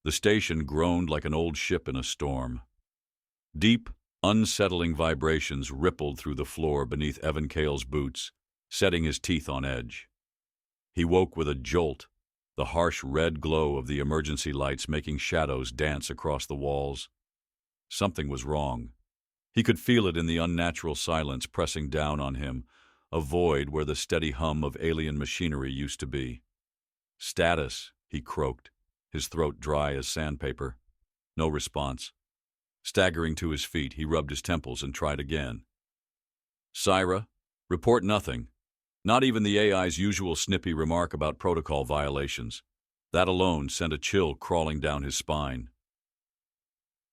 The station groaned like an old ship in a storm. Deep, unsettling vibrations rippled through the floor beneath Evan Kael's boots, setting his teeth on edge. He woke with a jolt, the harsh red glow of the emergency lights making shadows dance across the walls. Something was wrong. He could feel it in the unnatural silence pressing down on him, a void where the steady hum of alien machinery used to be. "Status," he croaked, his throat dry as sandpaper. No response. Staggering to his feet, he rubbed his temples and tried again. "Syra, report nothing. Not even the AI's usual snippy remark about protocol violations. That alone sent a chill crawling down his spine."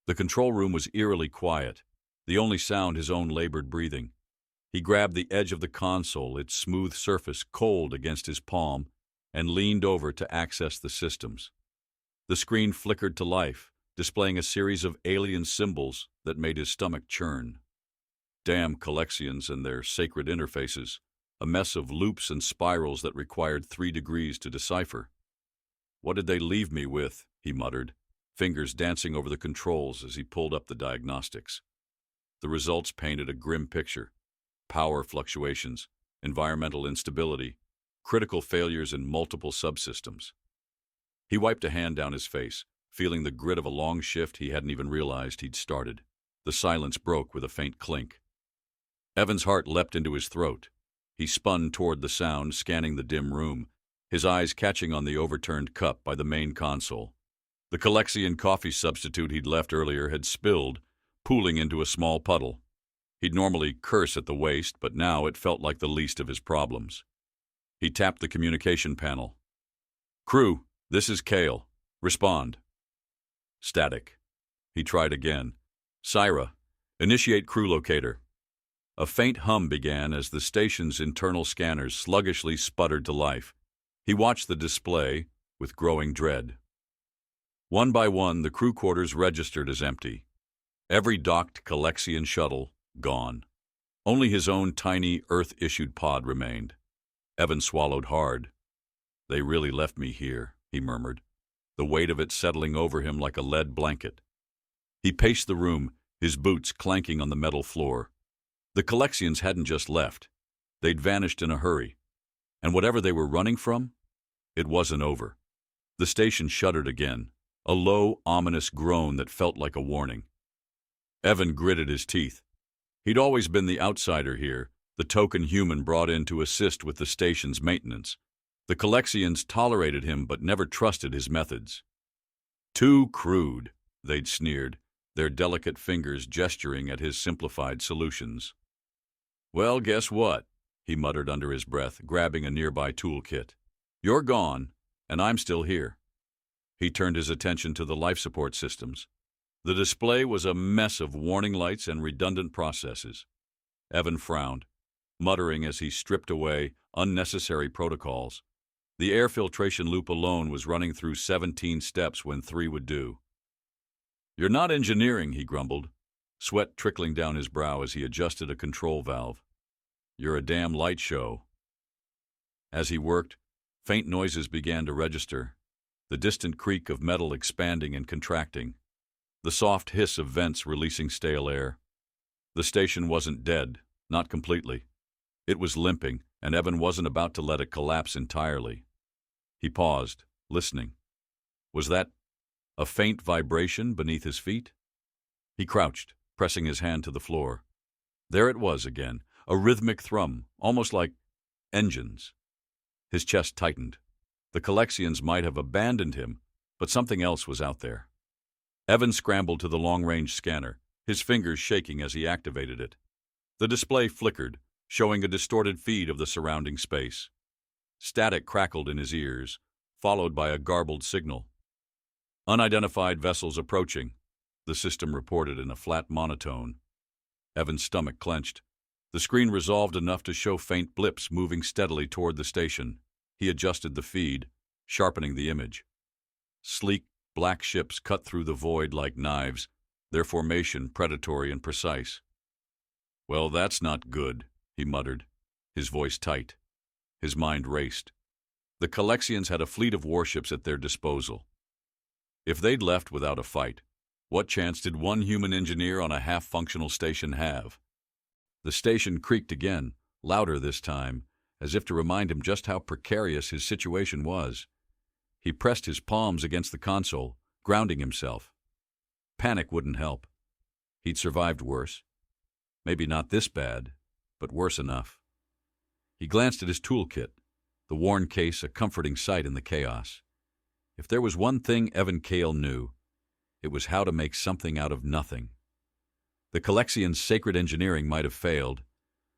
The control room was eerily quiet, the only sound his own labored breathing. He grabbed the edge of the console, its smooth surface cold against his palm, and leaned over to access the systems. The screen flickered to life, displaying a series of alien symbols that made his stomach churn. Damn Kalexians and their sacred interfaces, a mess of loops and spirals that required 3 degrees to decipher. "What did they leave me with?" he muttered, fingers dancing over the controls as he pulled up the diagnostics. The results painted a grim picture. Power fluctuations, environmental instability, critical failures in multiple subsystems. He wiped a hand down his face, feeling the grit of a long shift he hadn't even realized he'd started. The silence broke with a faint clink. Evan's heart leapt into his throat. He spun toward the sound, scanning the dim room, his eyes catching on the overturned cup by the main console. The Kalexian coffee substitute he'd left earlier had spilled, pooling into a small puddle. He'd normally curse at the waste, but now it felt like the least of his problems. He tapped the communication panel. "Crew, this is Kael. Respond." Static. He tried again. "Syra, initiate crew locator." A faint hum began as the station's internal scanners sluggishly sputtered to life. He watched the display with growing dread. One by one, the crew quarters registered as empty. Every docked Kalexian shuttle gone. Only his own tiny, Earth-issued pod remained. Evan swallowed hard. "They really left me here," he murmured, the weight of it settling over him like a lead blanket. He paced the room, his boots clanking on the metal floor. The Kalexians hadn't just left. They'd vanished in a hurry. And whatever they were running from, it wasn't over. The station shuddered again, a low, ominous groan that felt like a warning. Evan gritted his teeth. He'd always been the outsider here, the token human brought in to assist with the station's maintenance. The Kalexians tolerated him but never trusted his methods. "Too crude," they'd sneered, their delicate fingers gesturing at his simplified solutions. "Well, guess what?" he muttered under his breath, grabbing a nearby toolkit. "You're gone, and I'm still here." He turned his attention to the life support systems. The display was a mess of warning lights and redundant processes. Evan frowned, muttering as he stripped away unnecessary protocols. The air filtration loop alone was running through 17 steps when 3 would do. "You're not engineering," he grumbled, sweat trickling down his brow as he adjusted a control valve. "You're a damn light show." As he worked, faint noises began to register, the distant creak of metal expanding and contracting, the soft hiss of vents releasing stale air. The station wasn't dead, not completely. It was limping, and Evan wasn't about to let it collapse entirely. He paused, listening. Was that a faint vibration beneath his feet? He crouched, pressing his hand to the floor. There it was again, a rhythmic thrum, almost like engines. His chest tightened. The Kalexians might have abandoned him, but something else was out there. Evan scrambled to the long-range scanner, his fingers shaking as he activated it. The display flickered, showing a distorted feed of the surrounding space. Static crackled in his ears, followed by a garbled signal. "Unidentified vessels approaching," the system reported in a flat monotone. Evan's stomach clenched. The screen resolved enough to show faint blips moving steadily toward the station. He adjusted the feed, sharpening the image. Sleek, black ships cut through the void like knives, their formation predatory and precise. "Well, that's not good," he muttered, his voice tight. His mind raced. The Kalexians had a fleet of warships at their disposal. If they'd left without a fight, what chance did one human engineer on a half-functional station have? The station creaked again, louder this time, as if to remind him just how precarious his situation was. He pressed his palms against the console, grounding himself. Panic wouldn't help. He'd survived worse. Maybe not this bad, but worse enough. He glanced at his toolkit, the worn case a comforting sight in the chaos. If there was one thing Evan Kael knew, it was how to make something out of nothing. The Kalexians' sacred engineering might have failed,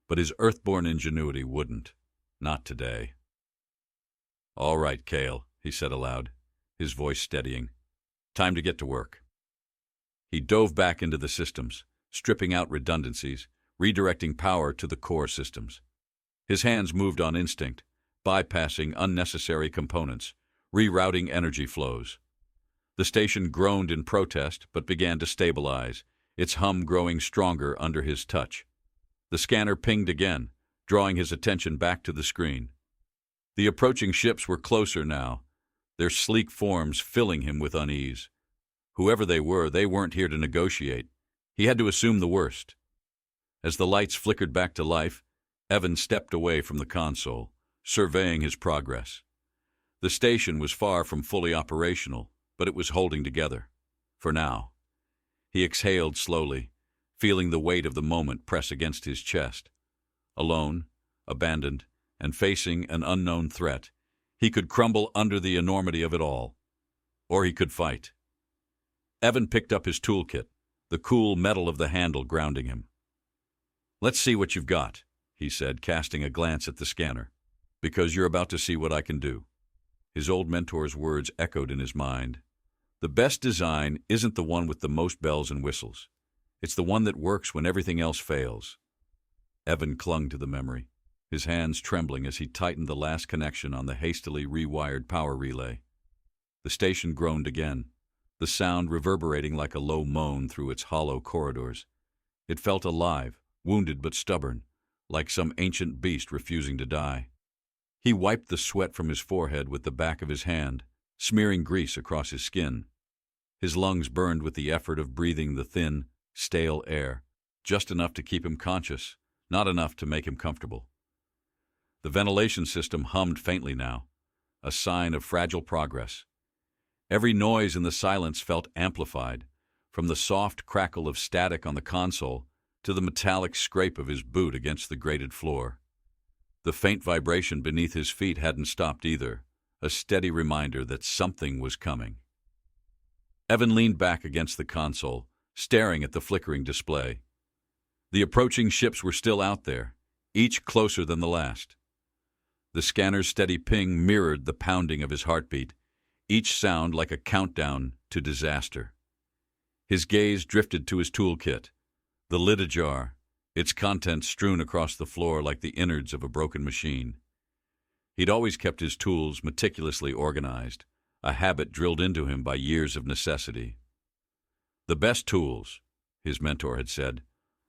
but his earthborn ingenuity wouldn't. Not today. "All right, Kael," he said aloud, his voice steadying. "Time to get to work." He dove back into the systems, stripping out redundancies, redirecting power to the core systems. His hands moved on instinct, bypassing unnecessary components, rerouting energy flows. The station groaned in protest, but began to stabilize, its hum growing stronger under his touch. The scanner pinged again, drawing his attention back to the screen. The approaching ships were closer now, their sleek forms filling him with unease. Whoever they weren't here to negotiate. He had to assume the worst. As the lights flickered back to life, Evan stepped away from the console, surveying his progress. The station was far from fully operational, but it was holding together. For now. He exhaled slowly, feeling the weight of the moment press against his chest. Alone, abandoned, and facing an unknown threat, he could crumble under the enormity of it all. Or he could fight. Evan picked up his toolkit, the cool metal of the handle grounding him. "Let's see what you've got," he said, casting a glance at the scanner, "because you're about to see what I can do." His old mentor's words echoed in his mind. The best design isn't the one with the most bells and whistles. It's the one that works when everything else fails. Evan clung to the memory, his hands trembling as he tightened the last connection on the hastily rewired power relay. The station groaned again, the sound reverberating like a low moan through its hollow corridors. It felt alive, wounded but stubborn, like some ancient beast refusing to die. He wiped the sweat from his forehead with the back of his hand, smearing grease across his skin. His lungs burned with the effort of breathing the thin, stale air, just enough to keep him conscious, not enough to make him comfortable. The ventilation system hummed faintly now, a sign of fragile progress. Every noise in the silence felt amplified, from the soft crackle of static on the console to the metallic scrape of his boot against the grated floor. The faint vibration beneath his feet hadn't stopped either, a steady reminder that something was coming. Evan leaned back against the console, staring at the flickering display. The approaching ships were still out there, each closer than the last. The scanner's steady ping mirrored the pounding of his heartbeat, each sound like a countdown to disaster. His gaze drifted to his toolkit, the lid ajar, its contents strewn across the floor like the innards of a broken machine. He'd always kept his tools meticulously organized, a habit drilled into him by years of necessity. "The best tools," his mentor had said,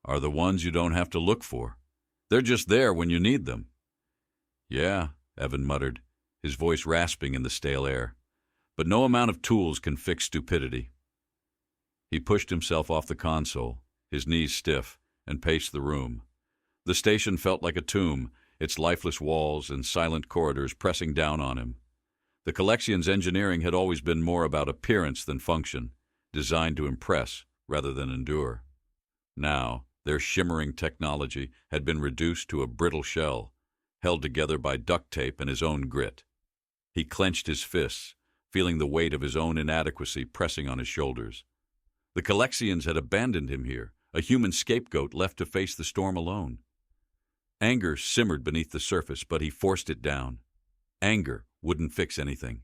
"are the ones you don't have to look for. They're just there when you need them." "Yeah," Evan muttered, his voice rasping in the stale air. "But no amount of tools can fix stupidity." He pushed himself off the console, his knees stiff, and paced the room. The station felt like a tomb, its lifeless walls and silent corridors pressing down on him. The Kalexians' engineering had always been more about appearance than function, designed to impress rather than endure. Now, their shimmering technology had been reduced to a brittle shell, held together by duct tape and his own grit. He clenched his fists, feeling the weight of his own inadequacy pressing on his shoulders. The Kalexians had abandoned him here, a human scapegoat left to face the storm alone. Anger simmered beneath the surface, but he forced it down. Anger wouldn't fix anything.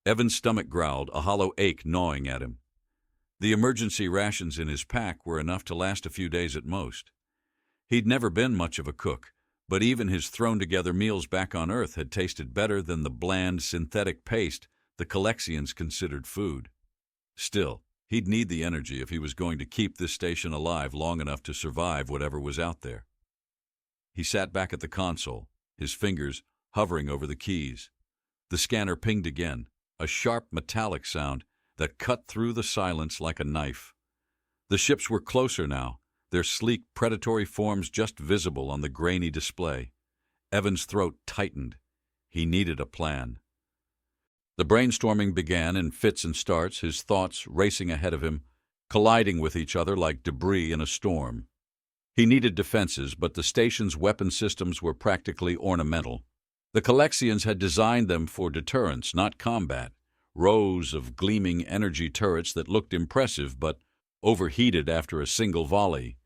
Evan's stomach growled, a hollow ache gnawing at him. The emergency rations in his pack were enough to last a few days at most. He'd never been much of a cook, but even his thrown-together meals back on Earth had tasted better than the bland, synthetic paste the Kalexians considered food. Still, he'd need the energy if he was going to keep this station alive long enough to survive whatever was out there. He sat back at the console, his fingers hovering over the keys. The scanner pinged again, a sharp metallic sound that cut through the silence like a knife. The ships were closer now, their sleek, predatory forms just visible on the grainy display. Evan's throat tightened. He needed a plan. The brainstorming began in fits and starts, his thoughts racing ahead of him, colliding with each other like debris in a storm. He needed defenses, but the station's weapon systems were practically ornamental. The Kalexians had designed them for deterrence, not combat. Rows of gleaming energy turrets that looked impressive but overheated after a single volley.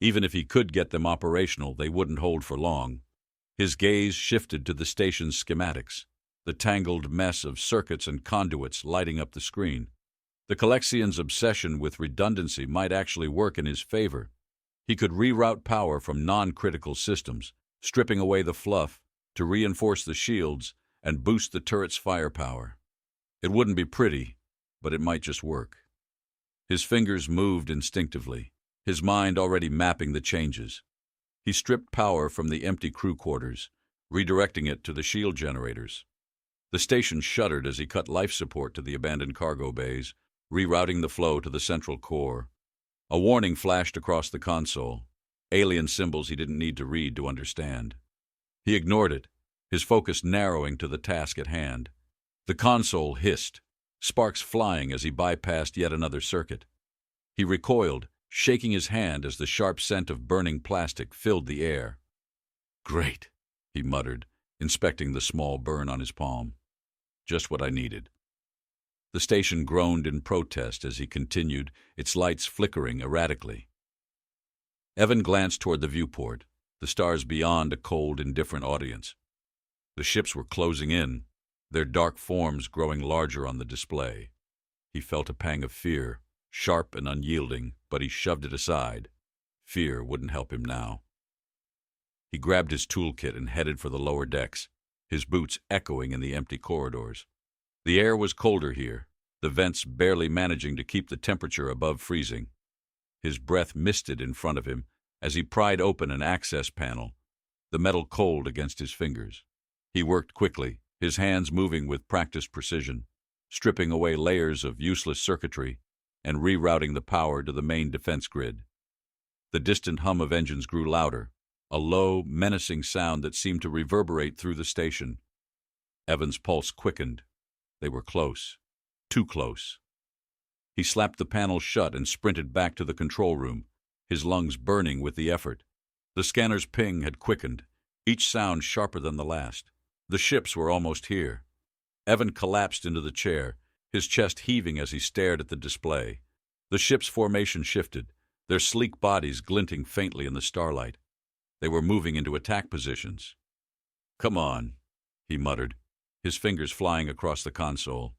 Even if he could get them operational, they wouldn't hold for long. His gaze shifted to the station's schematics, the tangled mess of circuits and conduits lighting up the screen. The Kalexians' obsession with redundancy might actually work in his favor. He could reroute power from non-critical systems, stripping away the fluff to reinforce the shields and boost the turret's firepower. It wouldn't be pretty, but it might just work. His fingers moved instinctively, his mind already mapping the changes. He stripped power from the empty crew quarters, redirecting it to the shield generators. The station shuddered as he cut life support to the abandoned cargo bays, rerouting the flow to the central core. A warning flashed across the console, alien symbols he didn't need to read to understand. He ignored it, his focus narrowing to the task at hand. The console hissed, sparks flying as he bypassed yet another circuit. He recoiled, shaking his hand as the sharp scent of burning plastic filled the air. "Great," he muttered, inspecting the small burn on his palm. "Just what I needed." The station groaned in protest as he continued, its lights flickering erratically. Evan glanced toward the viewport, the stars beyond a cold, indifferent audience. The ships were closing in, their dark forms growing larger on the display. He felt a pang of fear, sharp and unyielding, but he shoved it aside. Fear wouldn't help him now. He grabbed his toolkit and headed for the lower decks, his boots echoing in the empty corridors. The air was colder here, the vents barely managing to keep the temperature above freezing. His breath misted in front of him as he pried open an access panel, the metal cold against his fingers. He worked quickly, his hands moving with practiced precision, stripping away layers of useless circuitry and rerouting the power to the main defense grid. The distant hum of engines grew louder, a low, menacing sound that seemed to reverberate through the station. Evan's pulse quickened. They were close. Too close. He slapped the panel shut and sprinted back to the control room, his lungs burning with the effort. The scanner's ping had quickened, each sound sharper than the last. The ships were almost here. Evan collapsed into the chair, his chest heaving as he stared at the display. The ship's formation shifted, their sleek bodies glinting faintly in the starlight. They were moving into attack positions. "Come on," he muttered, his fingers flying across the console.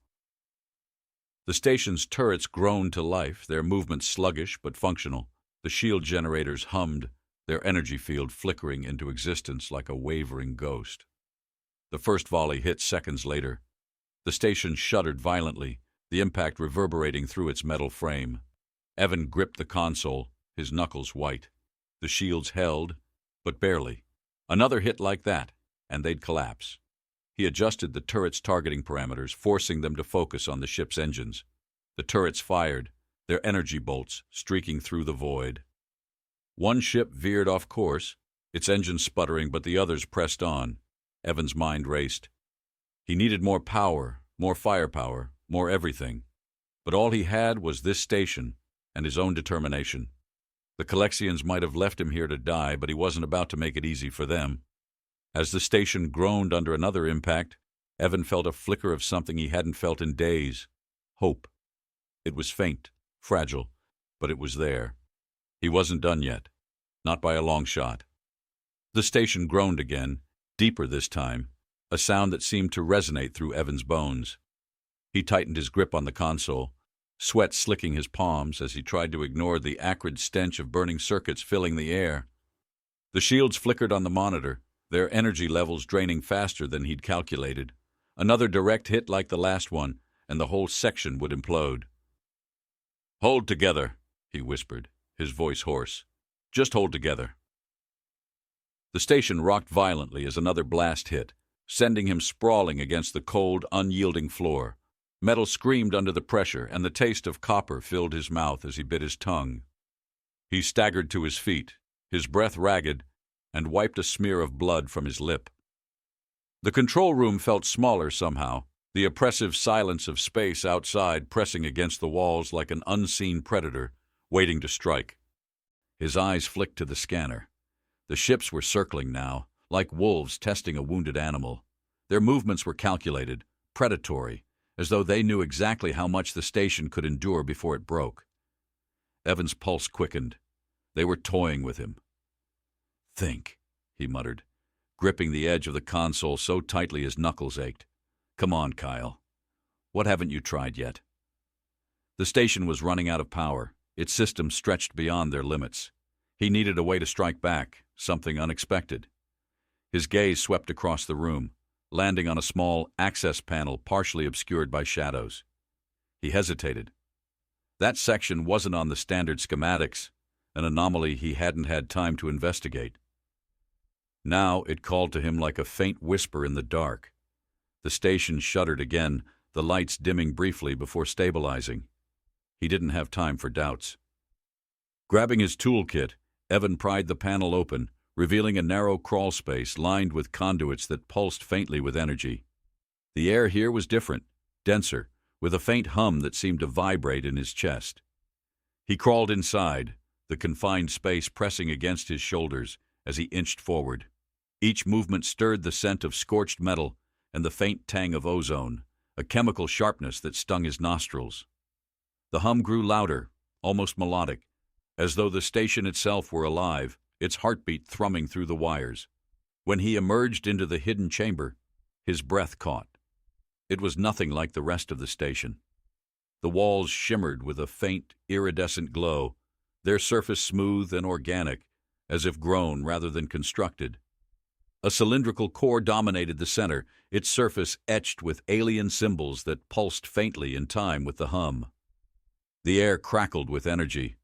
The station's turrets groaned to life, their movements sluggish but functional. The shield generators hummed, their energy field flickering into existence like a wavering ghost. The first volley hit seconds later. The station shuddered violently, the impact reverberating through its metal frame. Evan gripped the console, his knuckles white. The shields held, but barely. Another hit like that, and they'd collapse. He adjusted the turret's targeting parameters, forcing them to focus on the ship's engines. The turrets fired, their energy bolts streaking through the void. One ship veered off course, its engine sputtering, but the others pressed on. Evan's mind raced. He needed more power, more firepower, more everything. But all he had was this station and his own determination. The Kalexians might have left him here to die, but he wasn't about to make it easy for them. As the station groaned under another impact, Evan felt a flicker of something he hadn't felt in days. Hope. It was faint, fragile, but it was there. He wasn't done yet. Not by a long shot. The station groaned again, deeper this time, a sound that seemed to resonate through Evan's bones. He tightened his grip on the console, sweat slicking his palms as he tried to ignore the acrid stench of burning circuits filling the air. The shields flickered on the monitor, their energy levels draining faster than he'd calculated. Another direct hit like the last one, and the whole section would implode. "Hold together," he whispered, his voice hoarse. "Just hold together." The station rocked violently as another blast hit, sending him sprawling against the cold, unyielding floor, Metal screamed under the pressure, and the taste of copper filled his mouth as he bit his tongue. He staggered to his feet, his breath ragged, and wiped a smear of blood from his lip. The control room felt smaller somehow, the oppressive silence of space outside pressing against the walls like an unseen predator waiting to strike. His eyes flicked to the scanner. The ships were circling now, like wolves testing a wounded animal. Their movements were calculated, predatory, as though they knew exactly how much the station could endure before it broke. Evan's pulse quickened. They were toying with him. "Think," he muttered, gripping the edge of the console so tightly his knuckles ached. "Come on, Kyle. What haven't you tried yet?" The station was running out of power. Its systems stretched beyond their limits. He needed a way to strike back, something unexpected. His gaze swept across the room, landing on a small access panel partially obscured by shadows. He hesitated. That section wasn't on the standard schematics, an anomaly he hadn't had time to investigate. Now it called to him like a faint whisper in the dark. The station shuddered again, the lights dimming briefly before stabilizing. He didn't have time for doubts. Grabbing his toolkit, Evan pried the panel open, revealing a narrow crawl space lined with conduits that pulsed faintly with energy. The air here was different, denser, with a faint hum that seemed to vibrate in his chest. He crawled inside, the confined space pressing against his shoulders as he inched forward. Each movement stirred the scent of scorched metal and the faint tang of ozone, a chemical sharpness that stung his nostrils. The hum grew louder, almost melodic, as though the station itself were alive, its heartbeat thrumming through the wires. When he emerged into the hidden chamber, his breath caught. It was nothing like the rest of the station. The walls shimmered with a faint, iridescent glow, their surface smooth and organic, as if grown rather than constructed. A cylindrical core dominated the center, its surface etched with alien symbols that pulsed faintly in time with the hum. The air crackled with energy,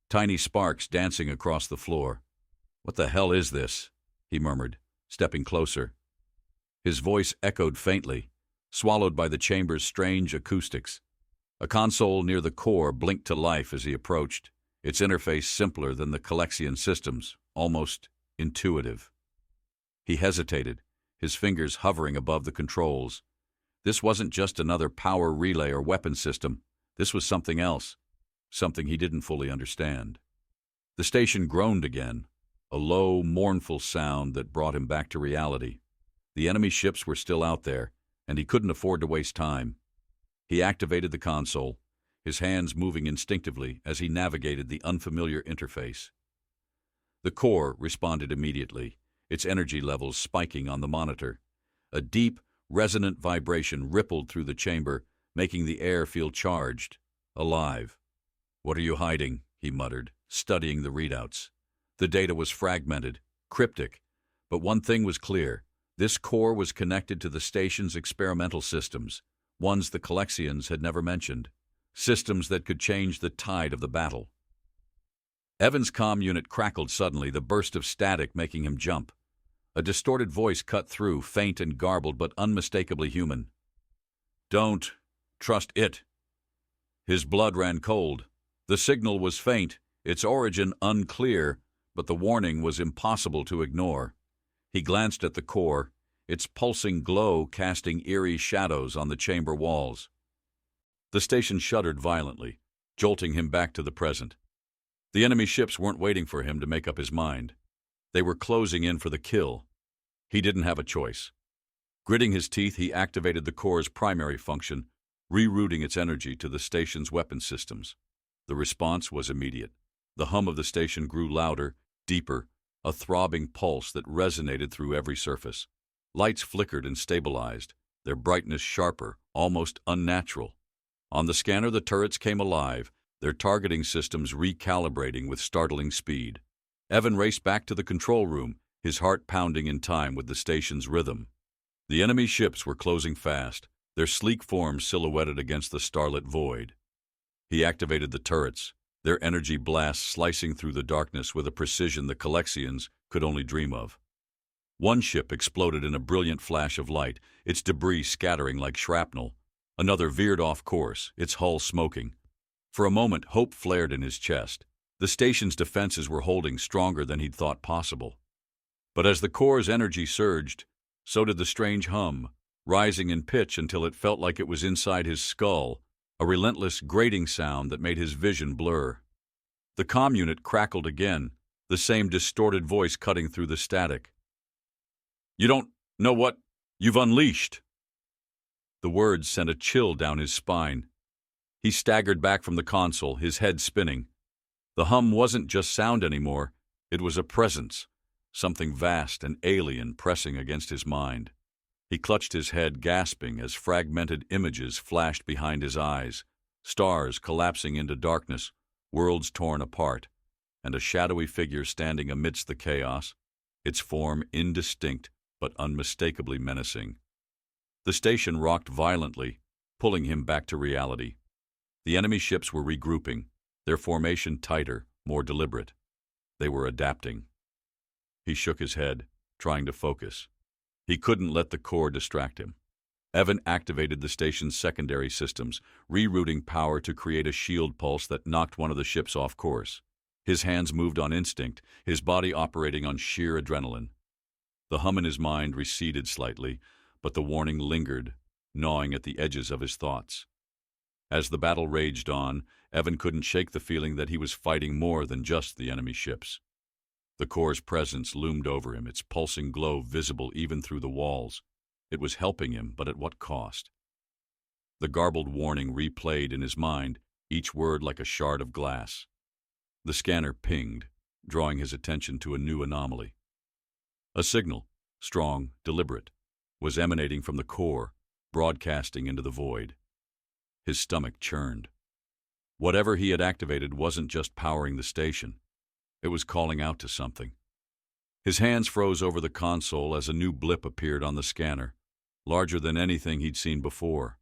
tiny sparks dancing across the floor. "What the hell is this?" he murmured, stepping closer. His voice echoed faintly, swallowed by the chamber's strange acoustics. A console near the core blinked to life as he approached, its interface simpler than the Kalexian systems, almost intuitive. He hesitated, his fingers hovering above the controls. This wasn't just another power relay or weapon system. This was something else, something he didn't fully understand. The station groaned again, a low, mournful sound that brought him back to reality. The enemy ships were still out there, and he couldn't afford to waste time. He activated the console, his hands moving instinctively as he navigated the unfamiliar interface. The core responded immediately, its energy levels spiking on the monitor. A deep, resonant vibration rippled through the chamber, making the air feel charged, alive. "What are you hiding?" he muttered, studying the readouts. The data was fragmented, cryptic, but one thing was clear. This core was connected to the station's experimental systems, ones the Kalexians had never mentioned, systems that could change the tide of the battle. Evan's comm unit crackled suddenly, the burst of static making him jump. A distorted voice cut through, faint and garbled but unmistakably human. "Don't trust it." His blood ran cold. The signal was faint, its origin unclear, but the warning was impossible to ignore. He glanced at the core, its pulsing glow casting eerie shadows on the chamber walls. The station shuddered violently, jolting him back to the present. The enemy ships weren't waiting for him to make up his mind. They were closing in for the kill. He didn't have a choice. Gritting his teeth, he activated the core's primary function, rerouting its energy to the station's weapon systems. The response was immediate. The hum of the station grew louder, deeper, a throbbing pulse that resonated through every surface. Lights flickered and stabilized, their brightness sharper, almost unnatural. On the scanner, the turrets came alive, their targeting systems recalibrating with startling speed. Evan raced back to the control room, his heart pounding in time with the station's rhythm. The enemy ships were closing fast, their sleek forms silhouetted against the starlit void. He activated the turrets, their energy blasts slicing through the darkness with a precision the Kalexians could only dream of. One ship exploded in a brilliant flash of light, its debris scattering like shrapnel. Another veered off course, its hull smoking. For a moment, hope flared in his chest. The station's defenses were holding stronger than he'd thought possible. But as the core's energy surged, so did the strange hum, rising in pitch until it felt like it was inside his skull, a relentless grating sound that made his vision blur. The comm unit crackled again, the same distorted voice cutting through the static. "You don't know what you've unleashed." The words sent a chill down his spine. He staggered back from the console, his head spinning. The hum wasn't just sound anymore, it was a presence, something vast and alien pressing against his mind. He clutched his head, gasping as fragmented images flashed behind his eyes, stars collapsing into darkness, worlds torn apart, and a shadowy figure standing amidst the chaos, its form indistinct but unmistakably menacing. The station rocked violently, pulling him back to reality. The enemy ships were regrouping, their formation tighter, more deliberate. They were adapting. He shook his head, trying to focus. He couldn't let the core distract him. Evan activated the station's secondary systems, rerouting power to create a shield pulse that knocked one of the ships off course. His hands moved on instinct, his body operating on sheer adrenaline. The hum in his mind receded slightly, but the warning lingered, gnawing at the edges of his thoughts. As the battle raged on, Evan couldn't shake the feeling that he was fighting more than just the enemy ships. The core's presence loomed over him, its pulsing glow visible even through the walls. It was helping him, but at what cost? The garbled warning replayed in his mind, each word like a shard of glass. The scanner pinged, drawing his attention to a new anomaly. A signal, strong, deliberate, was emanating from the core, broadcasting into the void. His stomach churned. Whatever he had activated wasn't just powering the station. It was calling out to something. His hands froze over the console as a new blip appeared on the scanner, larger than anything he'd seen before.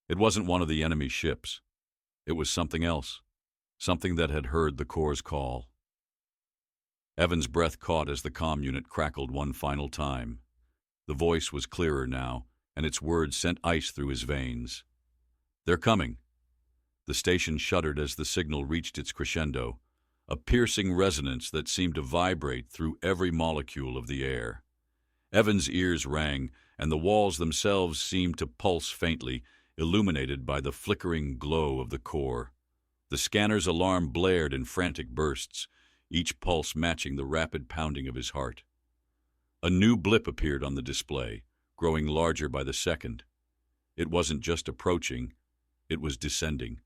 It wasn't one of the enemy ships. It was something else, something that had heard the core's call. Evan's breath caught as the comm unit crackled one final time. The voice was clearer now, and its words sent ice through his veins. "They're coming." The station shuddered as the signal reached its crescendo, a piercing resonance that seemed to vibrate through every molecule of the air. Evan's ears rang, and the walls themselves seemed to pulse faintly, illuminated by the flickering glow of the core. The scanner's alarm blared in frantic bursts, each pulse matching the rapid pounding of his heart. A new blip appeared on the display, growing larger by the second. It wasn't just approaching, it was descending.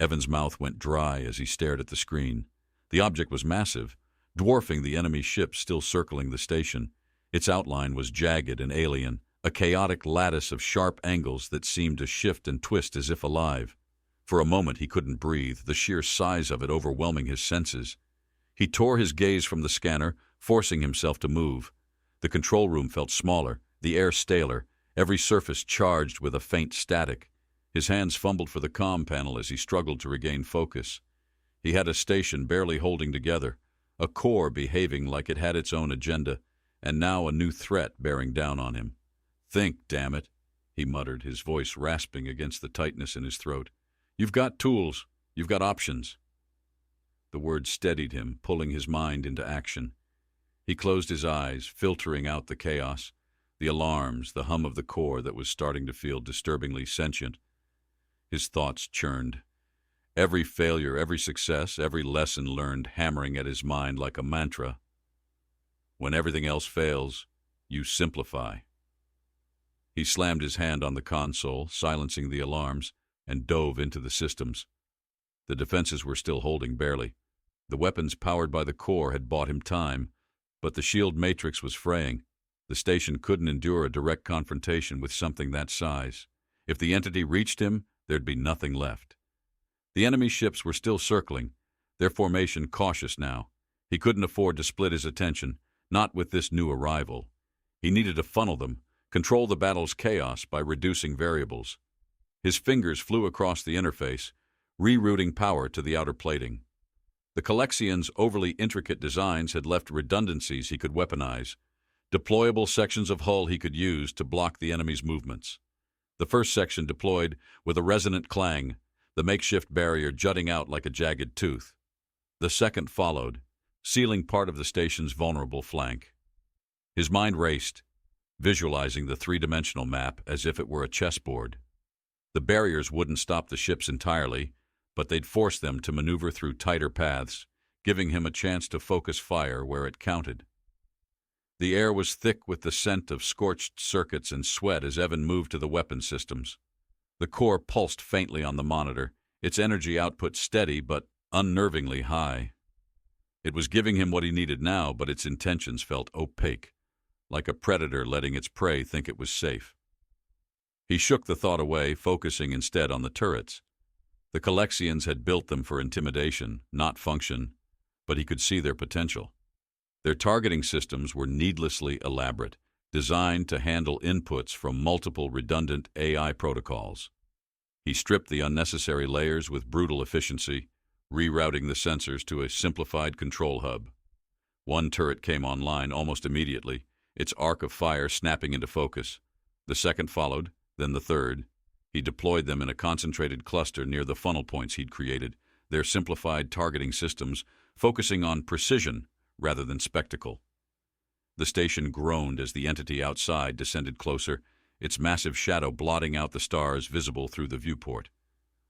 Evan's mouth went dry as he stared at the screen. The object was massive, dwarfing the enemy ship still circling the station. Its outline was jagged and alien, a chaotic lattice of sharp angles that seemed to shift and twist as if alive. For a moment he couldn't breathe, the sheer size of it overwhelming his senses. He tore his gaze from the scanner, forcing himself to move. The control room felt smaller, the air staler, every surface charged with a faint static. His hands fumbled for the comm panel as he struggled to regain focus. He had a station barely holding together, a core behaving like it had its own agenda, and now a new threat bearing down on him. "Think, damn it," he muttered, his voice rasping against the tightness in his throat. "You've got tools. You've got options." The words steadied him, pulling his mind into action. He closed his eyes, filtering out the chaos, the alarms, the hum of the core that was starting to feel disturbingly sentient. His thoughts churned. Every failure, every success, every lesson learned hammering at his mind like a mantra. When everything else fails, you simplify. He slammed his hand on the console, silencing the alarms, and dove into the systems. The defenses were still holding barely. The weapons powered by the core had bought him time, but the shield matrix was fraying. The station couldn't endure a direct confrontation with something that size. If the entity reached him, there'd be nothing left. The enemy ships were still circling, their formation cautious now. He couldn't afford to split his attention, not with this new arrival. He needed to funnel them, control the battle's chaos by reducing variables. His fingers flew across the interface, rerouting power to the outer plating. The Kalexians' overly intricate designs had left redundancies he could weaponize, deployable sections of hull he could use to block the enemy's movements. The first section deployed with a resonant clang, the makeshift barrier jutting out like a jagged tooth. The second followed, sealing part of the station's vulnerable flank. His mind raced, visualizing the three-dimensional map as if it were a chessboard. The barriers wouldn't stop the ships entirely, but they'd force them to maneuver through tighter paths, giving him a chance to focus fire where it counted. The air was thick with the scent of scorched circuits and sweat as Evan moved to the weapon systems. The core pulsed faintly on the monitor, its energy output steady but unnervingly high. It was giving him what he needed now, but its intentions felt opaque, like a predator letting its prey think it was safe. He shook the thought away, focusing instead on the turrets. The Kalexians had built them for intimidation, not function, but he could see their potential. Their targeting systems were needlessly elaborate, designed to handle inputs from multiple redundant AI protocols. He stripped the unnecessary layers with brutal efficiency, rerouting the sensors to a simplified control hub. One turret came online almost immediately, its arc of fire snapping into focus. The second followed, then the third. He deployed them in a concentrated cluster near the funnel points he'd created, their simplified targeting systems focusing on precision rather than spectacle. The station groaned as the entity outside descended closer, its massive shadow blotting out the stars visible through the viewport.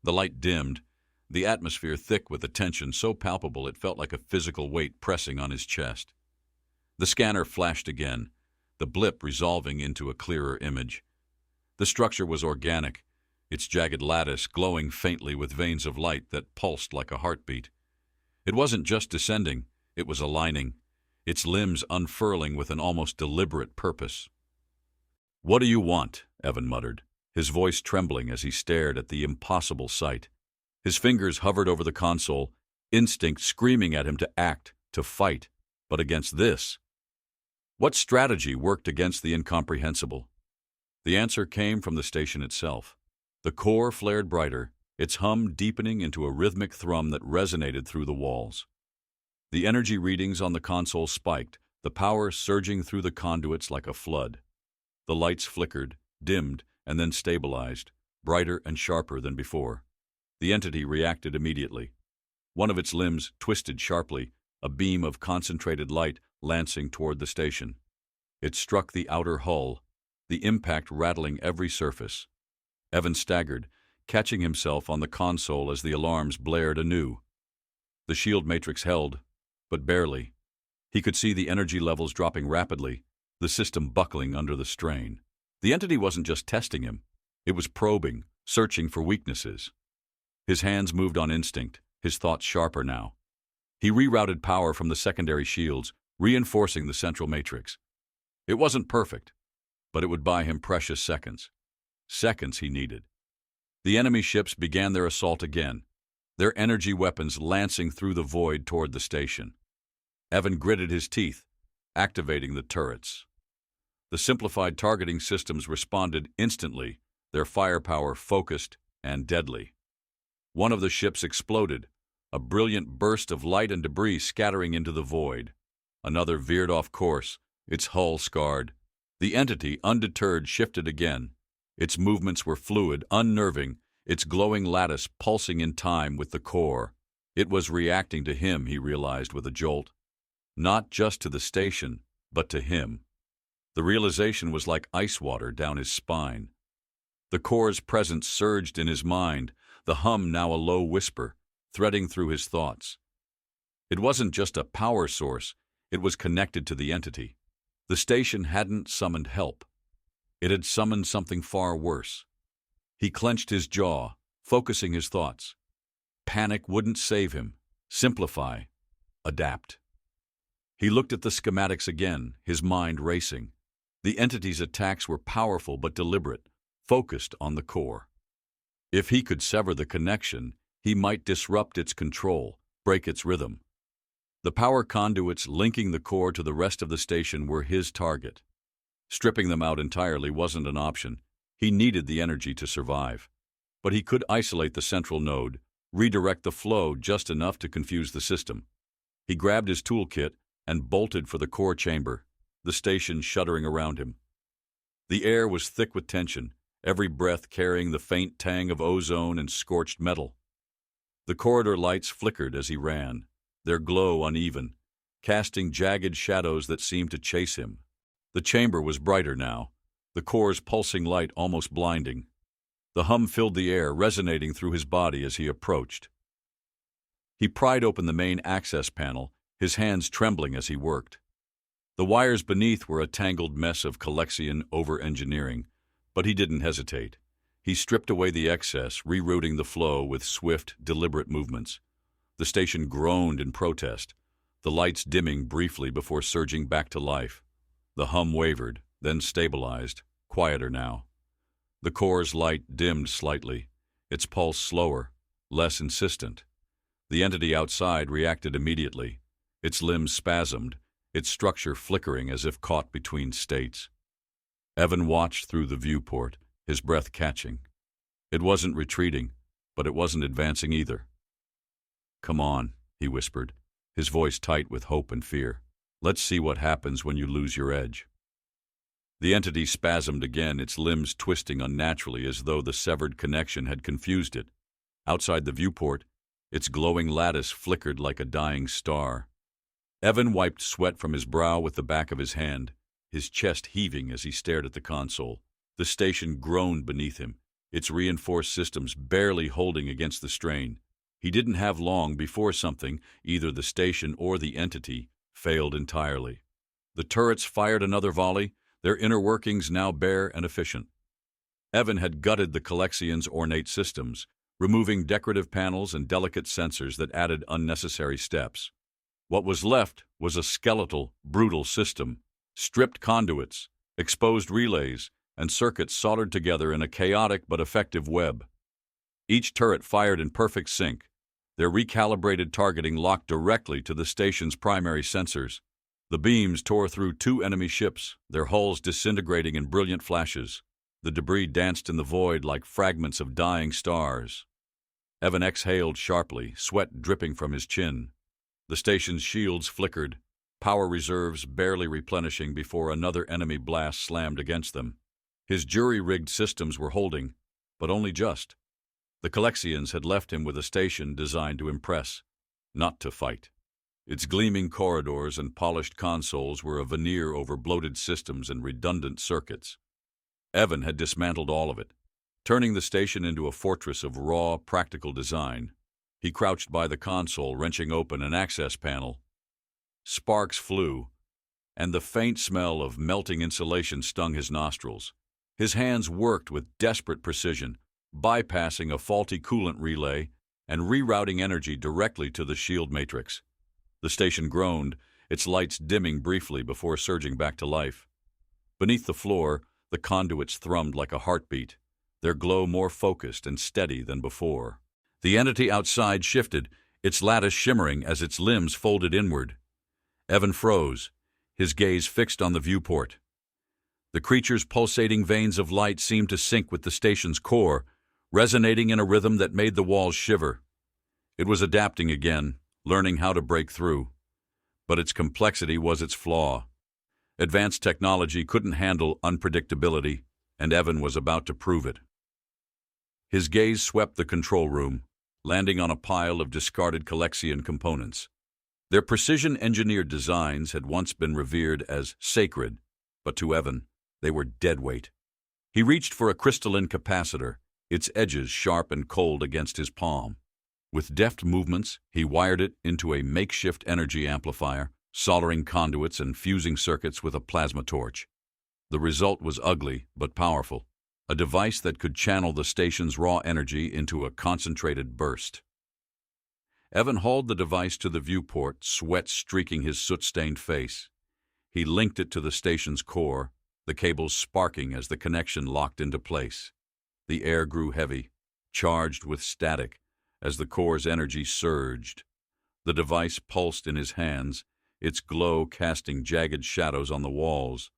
The light dimmed, the atmosphere thick with a tension so palpable it felt like a physical weight pressing on his chest. The scanner flashed again, the blip resolving into a clearer image. The structure was organic, its jagged lattice glowing faintly with veins of light that pulsed like a heartbeat. It wasn't just descending, it was aligning, its limbs unfurling with an almost deliberate purpose. "What do you want?" Evan muttered, his voice trembling as he stared at the impossible sight. His fingers hovered over the console, instinct screaming at him to act, to fight, but against this. What strategy worked against the incomprehensible? The answer came from the station itself. The core flared brighter, its hum deepening into a rhythmic thrum that resonated through the walls. The energy readings on the console spiked, the power surging through the conduits like a flood. The lights flickered, dimmed, and then stabilized, brighter and sharper than before. The entity reacted immediately. One of its limbs twisted sharply, a beam of concentrated light lancing toward the station. It struck the outer hull, the impact rattling every surface. Evan staggered, catching himself on the console as the alarms blared anew. The shield matrix held, but barely. He could see the energy levels dropping rapidly, the system buckling under the strain. The entity wasn't just testing him. It was probing, searching for weaknesses. His hands moved on instinct, his thoughts sharper now. He rerouted power from the secondary shields, reinforcing the central matrix. It wasn't perfect, but it would buy him precious seconds. Seconds he needed. The enemy ships began their assault again, their energy weapons lancing through the void toward the station. Evan gritted his teeth, activating the turrets. The simplified targeting systems responded instantly, their firepower focused and deadly. One of the ships exploded, a brilliant burst of light and debris scattering into the void. Another veered off course, its hull scarred. The entity, undeterred, shifted again. Its movements were fluid, unnerving, its glowing lattice pulsing in time with the core. It was reacting to him, he realized with a jolt. Not just to the station, but to him. The realization was like ice water down his spine. The core's presence surged in his mind, the hum now a low whisper, threading through his thoughts. It wasn't just a power source, it was connected to the entity. The station hadn't summoned help. It had summoned something far worse. He clenched his jaw, focusing his thoughts. Panic wouldn't save him. Simplify. Adapt. He looked at the schematics again, his mind racing. The entity's attacks were powerful but deliberate, focused on the core. If he could sever the connection, he might disrupt its control, break its rhythm. The power conduits linking the core to the rest of the station were his target. Stripping them out entirely wasn't an option. He needed the energy to survive. But he could isolate the central node, redirect the flow just enough to confuse the system. He grabbed his toolkit and bolted for the core chamber, the station shuddering around him. The air was thick with tension, every breath carrying the faint tang of ozone and scorched metal. The corridor lights flickered as he ran, their glow uneven, casting jagged shadows that seemed to chase him. The chamber was brighter now, the core's pulsing light almost blinding. The hum filled the air, resonating through his body as he approached. He pried open the main access panel, his hands trembling as he worked. The wires beneath were a tangled mess of Kalexian over-engineering, but he didn't hesitate. He stripped away the excess, rerouting the flow with swift, deliberate movements. The station groaned in protest, the lights dimming briefly before surging back to life. The hum wavered, then stabilized, quieter now. The core's light dimmed slightly, its pulse slower, less insistent. The entity outside reacted immediately, its limbs spasmed, its structure flickering as if caught between states. Evan watched through the viewport, his breath catching. It wasn't retreating, but it wasn't advancing either. "Come on," he whispered, his voice tight with hope and fear. "Let's see what happens when you lose your edge." The entity spasmed again, its limbs twisting unnaturally as though the severed connection had confused it. Outside the viewport, its glowing lattice flickered like a dying star. Evan wiped sweat from his brow with the back of his hand, his chest heaving as he stared at the console. The station groaned beneath him, its reinforced systems barely holding against the strain. He didn't have long before something, either the station or the entity, failed entirely. The turrets fired another volley, their inner workings now bare and efficient. Evan had gutted the Kalexians' ornate systems, removing decorative panels and delicate sensors that added unnecessary steps. What was left was a skeletal, brutal system, stripped conduits, exposed relays, and circuits soldered together in a chaotic but effective web. Each turret fired in perfect sync, their recalibrated targeting locked directly to the station's primary sensors. The beams tore through 2 enemy ships, their hulls disintegrating in brilliant flashes. The debris danced in the void like fragments of dying stars. Evan exhaled sharply, sweat dripping from his chin. The station's shields flickered, power reserves barely replenishing before another enemy blast slammed against them. His jury-rigged systems were holding, but only just. The Kalexians had left him with a station designed to impress, not to fight. Its gleaming corridors and polished consoles were a veneer over bloated systems and redundant circuits. Evan had dismantled all of it, turning the station into a fortress of raw, practical design. He crouched by the console, wrenching open an access panel. Sparks flew, and the faint smell of melting insulation stung his nostrils. His hands worked with desperate precision, bypassing a faulty coolant relay and rerouting energy directly to the shield matrix. The station groaned, its lights dimming briefly before surging back to life. Beneath the floor, the conduits thrummed like a heartbeat, their glow more focused and steady than before. The entity outside shifted, its lattice shimmering as its limbs folded inward. Evan froze, his gaze fixed on the viewport. The creature's pulsating veins of light seemed to sync with the station's core, resonating in a rhythm that made the walls shiver. It was adapting again, learning how to break through. But its complexity was its flaw. Advanced technology couldn't handle unpredictability, and Evan was about to prove it. His gaze swept the control room, landing on a pile of discarded Kalexian components. Their precision-engineered designs had once been revered as sacred, but to Evan, they were deadweight. He reached for a crystalline capacitor, its edges sharp and cold against his palm. With deft movements, he wired it into a makeshift energy amplifier, soldering conduits and fusing circuits with a plasma torch. The result was ugly but powerful, a device that could channel the station's raw energy into a concentrated burst. Evan hauled the device to the viewport, sweat streaking his soot-stained face. He linked it to the station's core, the cables sparking as the connection locked into place. The air grew heavy, charged with static, as the core's energy surged. The device pulsed in his hands, its glow casting jagged shadows on the walls.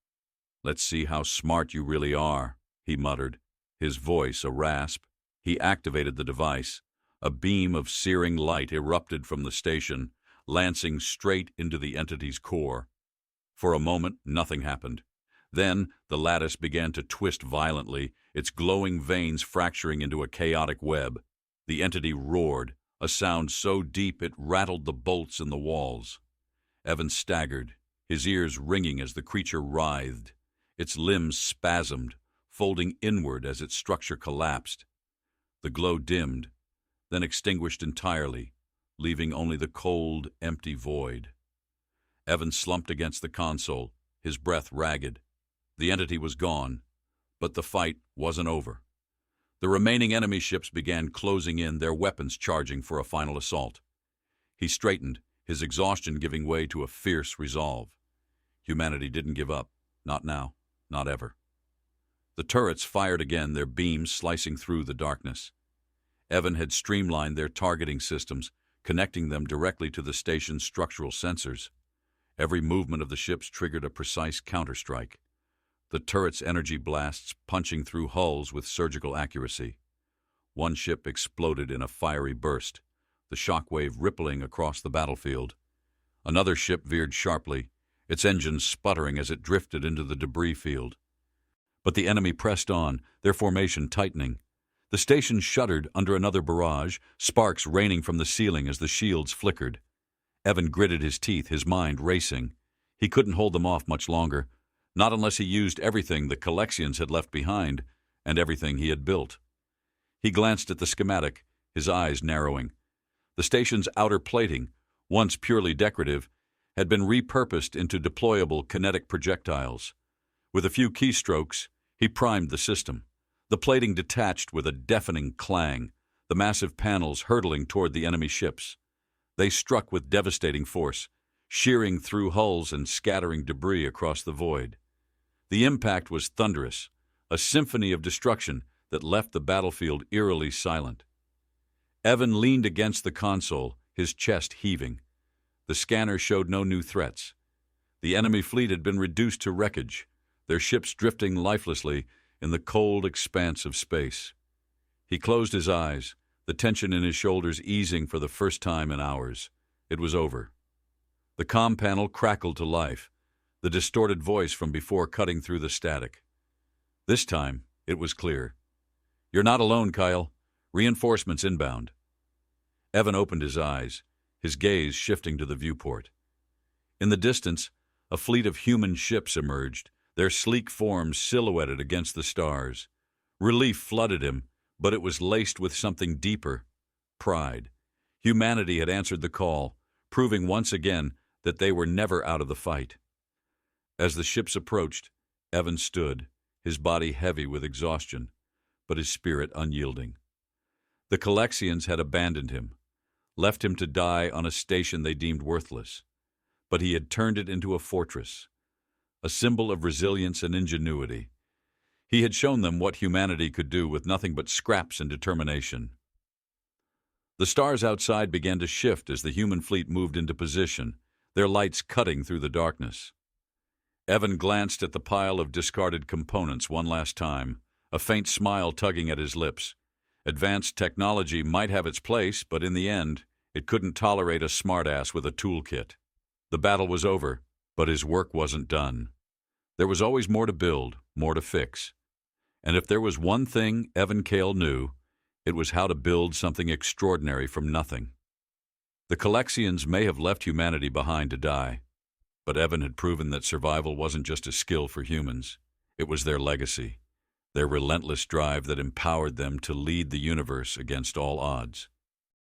"Let's see how smart you really are," he muttered, his voice a rasp. He activated the device. A beam of searing light erupted from the station, lancing straight into the entity's core. For a moment, nothing happened. Then the lattice began to twist violently, its glowing veins fracturing into a chaotic web. The entity roared, a sound so deep it rattled the bolts in the walls. Evan staggered, his ears ringing as the creature writhed. Its limbs spasmed, folding inward as its structure collapsed. The glow dimmed, then extinguished entirely, leaving only the cold, empty void. Evan slumped against the console, his breath ragged. The entity was gone, but the fight wasn't over. The remaining enemy ships began closing in, their weapons charging for a final assault. He straightened, his exhaustion giving way to a fierce resolve. Humanity didn't give up. Not now. Not ever. The turrets fired again, their beams slicing through the darkness. Evan had streamlined their targeting systems, connecting them directly to the station's structural sensors. Every movement of the ships triggered a precise counterstrike, the turret's energy blasts punching through hulls with surgical accuracy. One ship exploded in a fiery burst, the shockwave rippling across the battlefield. Another ship veered sharply, its engines sputtering as it drifted into the debris field. But the enemy pressed on, their formation tightening. The station shuddered under another barrage, sparks raining from the ceiling as the shields flickered. Evan gritted his teeth, his mind racing. He couldn't hold them off much longer, not unless he used everything the Kalexians had left behind and everything he had built. He glanced at the schematic, his eyes narrowing. The station's outer plating, once purely decorative, had been repurposed into deployable kinetic projectiles. With a few keystrokes, he primed the system. The plating detached with a deafening clang, the massive panels hurtling toward the enemy ships. They struck with devastating force, shearing through hulls and scattering debris across the void. The impact was thunderous, a symphony of destruction that left the battlefield eerily silent. Evan leaned against the console, his chest heaving. The scanner showed no new threats. The enemy fleet had been reduced to wreckage, their ships drifting lifelessly in the cold expanse of space. He closed his eyes, the tension in his shoulders easing for the first time in hours. It was over. The comm panel crackled to life, the distorted voice from before cutting through the static. This time, it was clear. "You're not alone, Kyle. Reinforcements inbound." Evan opened his eyes, his gaze shifting to the viewport. In the distance, a fleet of human ships emerged, their sleek forms silhouetted against the stars. Relief flooded him, but it was laced with something deeper: pride. Humanity had answered the call, proving once again that they were never out of the fight. As the ships approached, Evan stood, his body heavy with exhaustion, but his spirit unyielding. The Kalexians had abandoned him, left him to die on a station they deemed worthless, but he had turned it into a fortress, a symbol of resilience and ingenuity. He had shown them what humanity could do with nothing but scraps and determination. The stars outside began to shift as the human fleet moved into position, their lights cutting through the darkness. Evan glanced at the pile of discarded components one last time, a faint smile tugging at his lips. Advanced technology might have its place, but in the end, it couldn't tolerate a smartass with a toolkit. The battle was over, but his work wasn't done. There was always more to build, more to fix. And if there was one thing Evan Kael knew, it was how to build something extraordinary from nothing. The Kalexians may have left humanity behind to die, but Evan had proven that survival wasn't just a skill for humans. It was their legacy, their relentless drive that empowered them to lead the universe against all odds.